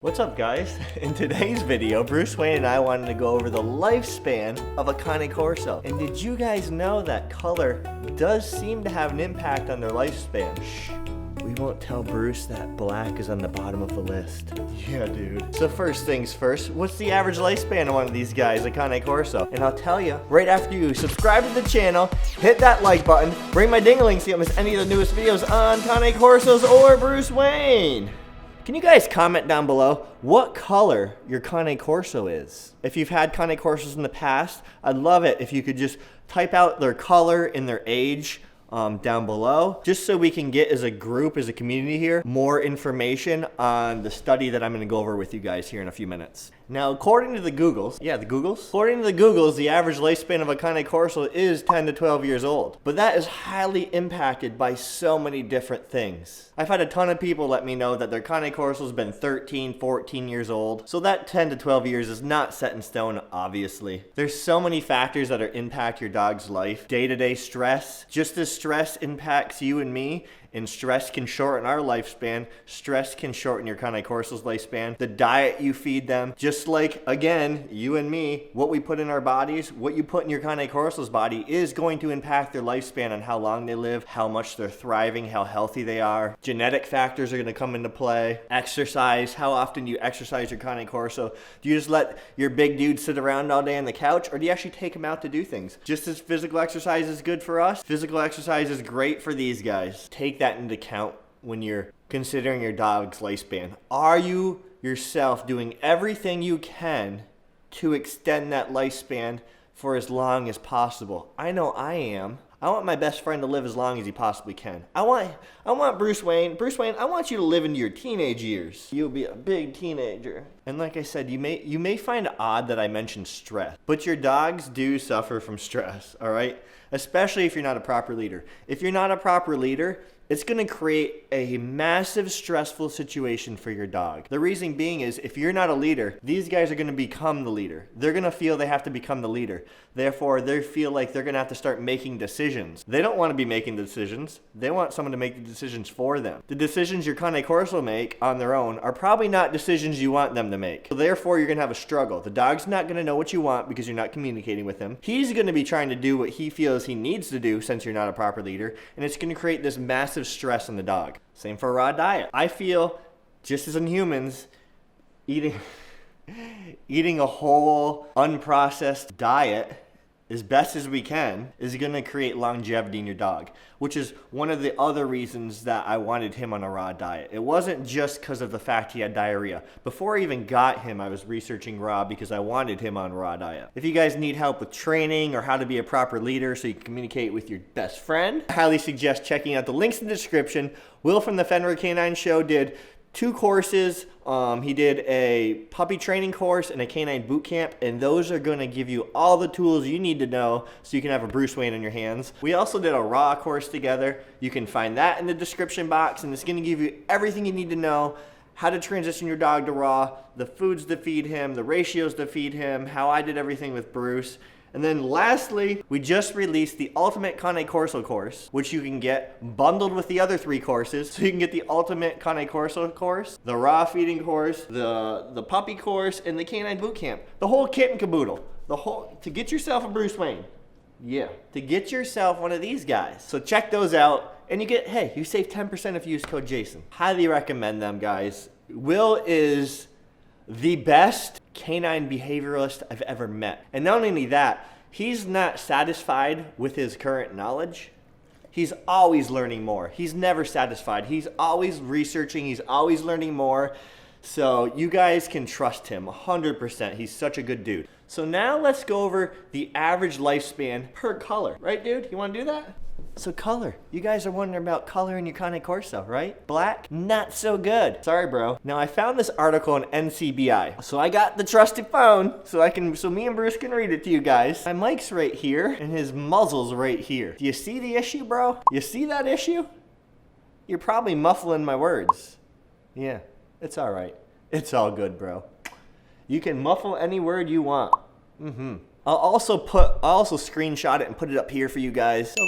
What's up, guys? In today's video, Bruce Wayne and I wanted to go over the lifespan of a Cane Corso. And did you guys know that color does seem to have an impact on their lifespan? Shh, we won't tell Bruce that black is on the bottom of the list. Yeah, dude. So first things first, what's the average lifespan of one of these guys, a Cane Corso? And I'll tell you, right after you subscribe to the channel, hit that like button, ring my ding-a-ling so you don't miss any of the newest videos on Cane Corsos or Bruce Wayne. Can you guys comment down below what color your Cane Corso is? If you've had Cane Corsos in the past, I'd love it if you could just type out their color and their age down below, just so we can get as a group, as a community here, more information on the study that I'm going to go over with you guys here in a few minutes. Now, according to the Googles, according to the Googles, the average lifespan of a Cane Corso is 10 to 12 years old. But that is highly impacted by so many different things. I've had a ton of people let me know that their Cane Corso's been 13, 14 years old. So that 10 to 12 years is not set in stone, obviously. There's so many factors that impact your dog's life. Day-to-day stress, just as stress impacts you and me, and stress can shorten our lifespan. Stress can shorten your Cane Corso's lifespan. The diet you feed them, just like, again, you and me, what we put in our bodies, what you put in your Cane Corso's body is going to impact their lifespan on how long they live, how much they're thriving, how healthy they are. Genetic factors are going to come into play. Exercise, how often do you exercise your Cane Corso? Do you just let your big dude sit around all day on the couch, or do you actually take him out to do things? Just as physical exercise is good for us, physical exercise is great for these guys. Take that into account when you're considering your dog's lifespan. Are you yourself doing everything you can to extend that lifespan for as long as possible? I know I am. I want my best friend to live as long as he possibly can. I want Bruce Wayne, I want you to live into your teenage years. You'll be a big teenager. And like I said, you may find it odd that I mentioned stress, but your dogs do suffer from stress, all right? Especially if you're not a proper leader. If you're not a proper leader, it's going to create a massive stressful situation for your dog. The reason being is if you're not a leader, these guys are going to become the leader. They're going to feel they have to become the leader. Therefore, they feel like they're going to have to start making decisions. They don't want to be making the decisions. They want someone to make the decisions for them. The decisions your Cane Corso make on their own are probably not decisions you want them to make. So therefore, you're going to have a struggle. The dog's not going to know what you want because you're not communicating with him. He's going to be trying to do what he feels he needs to do since you're not a proper leader, and it's going to create this massive stress on the dog. Same for a raw diet. I feel, just as in humans, eating a whole unprocessed diet as best as we can is going to create longevity in your dog, which is one of the other reasons that I wanted him on a raw diet. It wasn't just because of the fact he had diarrhea. Before I even got him, I was researching raw because I wanted him on raw diet. If you guys need help with training or how to be a proper leader so you can communicate with your best friend, I highly suggest checking out the links in the description. Will from the Fenrir Canine Show did 2 courses. He did a puppy training course and a canine boot camp, and those are going to give you all the tools you need to know so you can have a Bruce Wayne in your hands. We also did a raw course together. You can find that in the description box, and it's going to give you everything you need to know: how to transition your dog to raw, the foods to feed him, the ratios to feed him, how I did everything with Bruce. And then lastly, we just released the Ultimate Cane Corso course, which you can get bundled with the other 3 courses. So you can get the Ultimate Cane Corso course, the raw feeding course, the puppy course, and the canine boot camp. The whole kit and caboodle. To get yourself a Bruce Wayne. Yeah, to get yourself one of these guys. So check those out, and you save 10% if you use code Jason. Highly recommend them, guys. Will is the best canine behavioralist I've ever met. And not only that, he's not satisfied with his current knowledge. He's always learning more. He's never satisfied. He's always researching. He's always learning more. So you guys can trust him 100%. He's such a good dude. So now let's go over the average lifespan per color. Right, dude? You want to do that? So color. You guys are wondering about color in your Cane Corso, right? Black? Not so good. Sorry, bro. Now I found this article on NCBI. So I got the trusty phone so me and Bruce can read it to you guys. My mic's right here and his muzzle's right here. Do you see the issue, bro? You see that issue? You're probably muffling my words. Yeah, it's all right. It's all good, bro. You can muffle any word you want. I'll also screenshot it and put it up here for you guys. So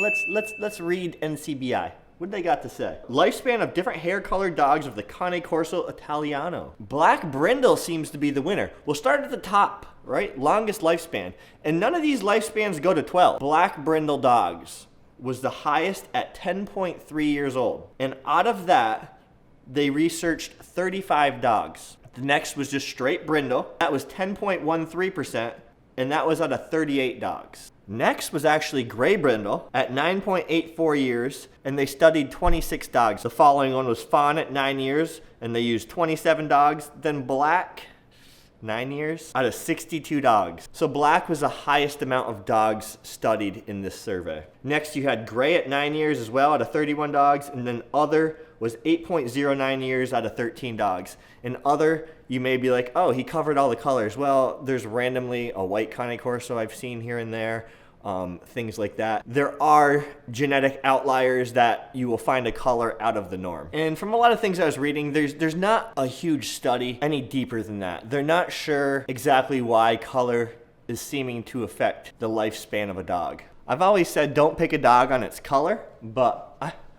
let's read NCBI. What they got to say? Lifespan of different hair-colored dogs of the Cane Corso Italiano. Black Brindle seems to be the winner. We'll start at the top, right? Longest lifespan. And none of these lifespans go to 12. Black Brindle dogs was the highest at 10.3 years old. And out of that, they researched 35 dogs. The next was just straight Brindle. That was 10.13%, and that was out of 38 dogs. Next was actually Gray Brindle at 9.84 years, and they studied 26 dogs. The following one was Fawn at 9 years, and they used 27 dogs. Then Black, 9 years, out of 62 dogs. So Black was the highest amount of dogs studied in this survey. Next you had Gray at 9 years as well, out of 31 dogs, and then Other was 8.09 years out of 13 dogs. And Other, you may be like, oh, he covered all the colors. Well, there's randomly a white Cane Corso I've seen here and there. Things like that. There are genetic outliers that you will find a color out of the norm. And from a lot of things I was reading, there's not a huge study any deeper than that. They're not sure exactly why color is seeming to affect the lifespan of a dog. I've always said don't pick a dog on its color, but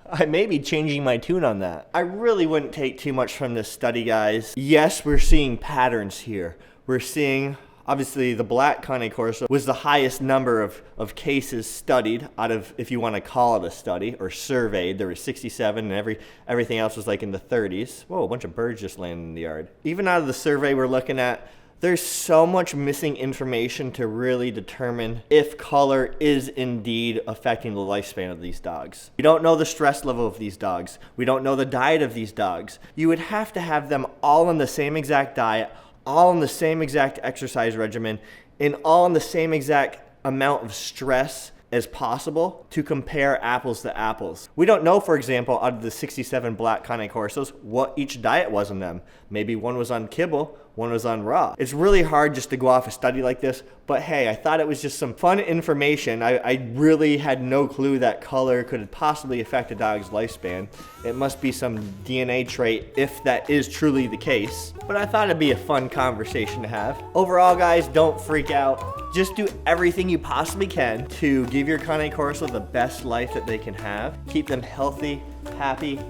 I may be changing my tune on that. I really wouldn't take too much from this study, guys. Yes, we're seeing patterns here. We're seeing, obviously, the Black Cane Corso was the highest number of cases studied out of, if you want to call it a study, or surveyed. There were 67, and everything else was like in the 30s. Whoa, a bunch of birds just landed in the yard. Even out of the survey we're looking at, there's so much missing information to really determine if color is indeed affecting the lifespan of these dogs. We don't know the stress level of these dogs. We don't know the diet of these dogs. You would have to have them all on the same exact diet, all on the same exact exercise regimen, and all on the same exact amount of stress as possible to compare apples to apples. We don't know, for example, out of the 67 Black Cane Corsos, what each diet was in them. Maybe one was on kibble, one was on raw. It's really hard just to go off a study like this, but hey, I thought it was just some fun information. I really had no clue that color could possibly affect a dog's lifespan. It must be some DNA trait if that is truly the case, but I thought it'd be a fun conversation to have. Overall, guys, don't freak out. Just do everything you possibly can to give your Cane Corso the best life that they can have. Keep them healthy, happy,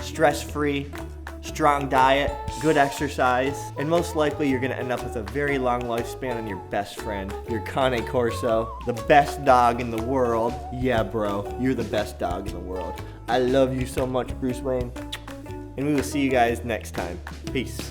stress-free, strong diet, good exercise, and most likely you're gonna end up with a very long lifespan and your best friend, your Cane Corso, the best dog in the world. Yeah, bro, you're the best dog in the world. I love you so much, Bruce Wayne, and we will see you guys next time. Peace.